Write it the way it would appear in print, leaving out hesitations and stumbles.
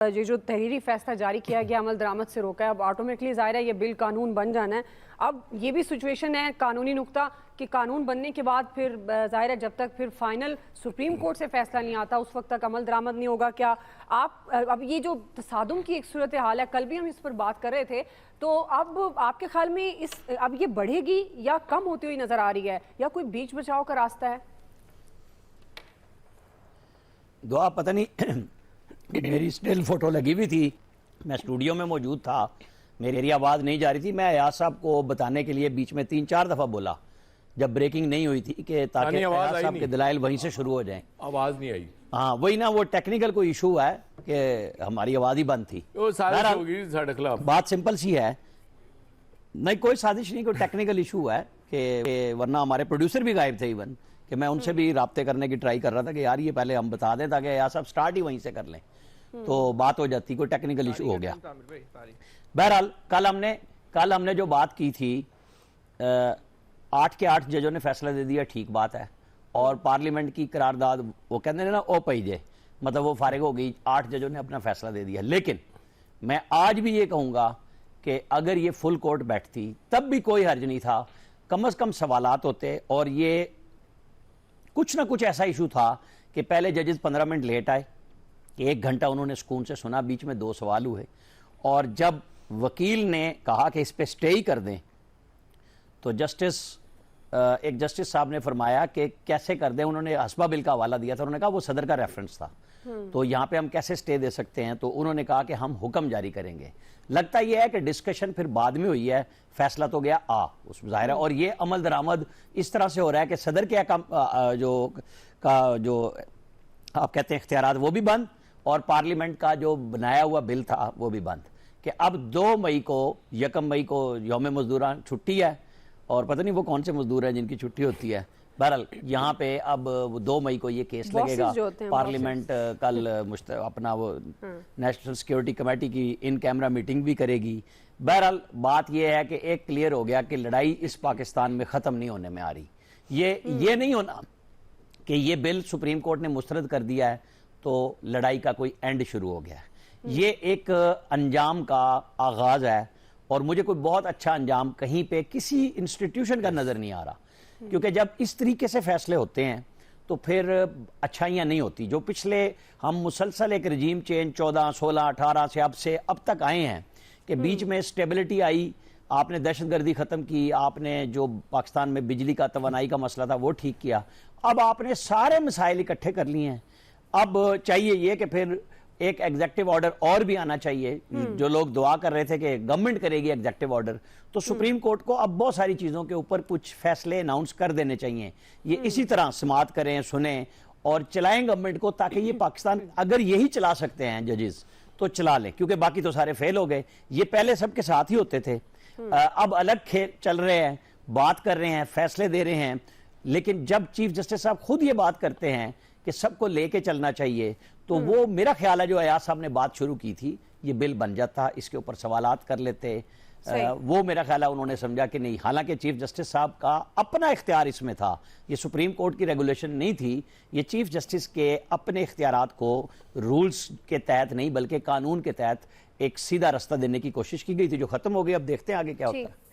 ये जो तहरीरी फैसला जारी किया गया अमल दरामद से रोका है, अब ऑटोमेटिकली ज़ाहिर है ये बिल कानून बन जाना है। अब ये भी सिचुएशन है कानूनी नुक्ता कि कानून बनने के बाद फिर ज़ाहिर है जब तक फिर फाइनल सुप्रीम कोर्ट से फैसला नहीं आता उस वक्त तक अमल दरामद नहीं होगा। क्या आप अब ये जो तसादुम की एक सूरत हाल है, कल भी हम इस पर बात कर रहे थे, तो अब आपके ख्याल में अब ये बढ़ेगी या कम होती हुई नज़र आ रही है, या कोई बीच बचाव का रास्ता है? दुआ पता नहीं मेरी स्टिल फोटो लगी हुई थी, मैं स्टूडियो में मौजूद था, मेरी आवाज़ नहीं जा रही थी। मैं अयाज साहब को बताने के लिए बीच में 3-4 दफ़ा बोला जब ब्रेकिंग नहीं हुई थी कि ताकि अयाज साहब के दलाइल वहीं से शुरू हो जाएं। आवाज़ नहीं आई। हाँ वही ना, वो टेक्निकल कोई इशू है कि हमारी आवाज़ ही बंद थी। बात सिंपल सी है, नहीं कोई साजिश नहीं, कोई टेक्निकल इशू है कि वरना हमारे प्रोड्यूसर भी गायब थे इवन, कि मैं उनसे भी राब्ते करने की ट्राई कर रहा था कि यार ये पहले हम बता दें ताकि यार सब स्टार्ट ही वहीं से कर लें तो बात हो जाती, कोई टेक्निकल इशू हो गया। बहरहाल कल हमने जो बात की थी 8 के 8 जजों ने फैसला दे दिया, ठीक बात है, और पार्लियामेंट की करारदाद वो कहते हैं ना ओ पई जे, मतलब वो फारिग हो गई, 8 जजों ने अपना फैसला दे दिया। लेकिन मैं आज भी ये कहूँगा कि अगर ये फुल कोर्ट बैठती तब भी कोई हर्ज नहीं था, कम अज़ कम सवालात होते, और ये कुछ ना कुछ ऐसा इशू था कि पहले जजेस 15 मिनट लेट आए, 1 घंटा उन्होंने सुकून से सुना, बीच में 2 सवाल हुए, और जब वकील ने कहा कि इस पे स्टे ही कर दें तो एक जस्टिस साहब ने फरमाया कि कैसे कर दें। उन्होंने हस्बा बिल का हवाला दिया था, उन्होंने कहा वो सदर का रेफरेंस था, तो यहाँ पे हम कैसे स्टे दे सकते हैं, तो उन्होंने कहा कि हम हुक्म जारी करेंगे। लगता यह है कि डिस्कशन फिर बाद में हुई है, फैसला तो गया उस ज़ाहिर है, और ये अमल दरामद इस तरह से हो रहा है कि सदर के जो आप कहते हैं इख्तियारात वो भी बंद, और पार्लियामेंट का जो बनाया हुआ बिल था वो भी बंद, कि अब 2 मई को 1 मई को यौम मजदूरान छुट्टी है, और पता नहीं वो कौन से मजदूर हैं जिनकी छुट्टी होती है। बहरहाल यहाँ पे अब 2 मई को ये केस लगेगा, पार्लियामेंट कल अपना वो नेशनल सिक्योरिटी कमेटी की इन कैमरा मीटिंग भी करेगी। बहरहाल बात ये है कि एक क्लियर हो गया कि लड़ाई इस पाकिस्तान में ख़त्म नहीं होने में आ रही। ये नहीं होना कि ये बिल सुप्रीम कोर्ट ने मुस्तरद कर दिया है तो लड़ाई का कोई एंड शुरू हो गया है। ये एक अंजाम का आगाज है, और मुझे कोई बहुत अच्छा अंजाम कहीं पे किसी इंस्टीट्यूशन का नजर नहीं आ रहा, क्योंकि जब इस तरीके से फैसले होते हैं तो फिर अच्छाइयाँ नहीं होती। जो पिछले हम मुसलसल एक रजीम चेंज 14, 16, 18 से अब तक आए हैं कि बीच में स्टेबिलिटी आई, आपने दहशतगर्दी ख़त्म की, आपने जो पाकिस्तान में बिजली का तवानाई का मसला था वो ठीक किया, अब आपने सारे मसाइल इकट्ठे कर लिए हैं। अब चाहिए ये कि फिर एक एग्जेक्टिव ऑर्डर और भी आना चाहिए। जो लोग दुआ कर रहे थे कि गवर्नमेंट करेगी एग्जेक्टिव ऑर्डर, तो सुप्रीम कोर्ट को अब बहुत सारी चीज़ों के ऊपर कुछ फैसले अनाउंस कर देने चाहिए। ये इसी तरह समात करें, सुने और चलाएं गवर्नमेंट को, ताकि ये पाकिस्तान अगर यही चला सकते हैं जजेस तो चला लें, क्योंकि बाकी तो सारे फेल हो गए। ये पहले सबके साथ ही होते थे, अब अलग खेल चल रहे हैं, बात कर रहे हैं, फैसले दे रहे हैं। लेकिन जब चीफ जस्टिस साहब खुद ये बात करते हैं कि सबको लेके चलना चाहिए, तो वो मेरा ख्याल है जो अयाज साहब ने बात शुरू की थी, ये बिल बन जाता, इसके ऊपर सवालात कर लेते। वो मेरा ख्याल है उन्होंने समझा कि नहीं, हालांकि चीफ जस्टिस साहब का अपना इख्तियार इसमें था, ये सुप्रीम कोर्ट की रेगुलेशन नहीं थी, ये चीफ जस्टिस के अपने इख्तियारात को रूल्स के तहत नहीं बल्कि कानून के तहत एक सीधा रास्ता देने की कोशिश की गई थी, जो खत्म हो गई। अब देखते हैं आगे क्या होता है।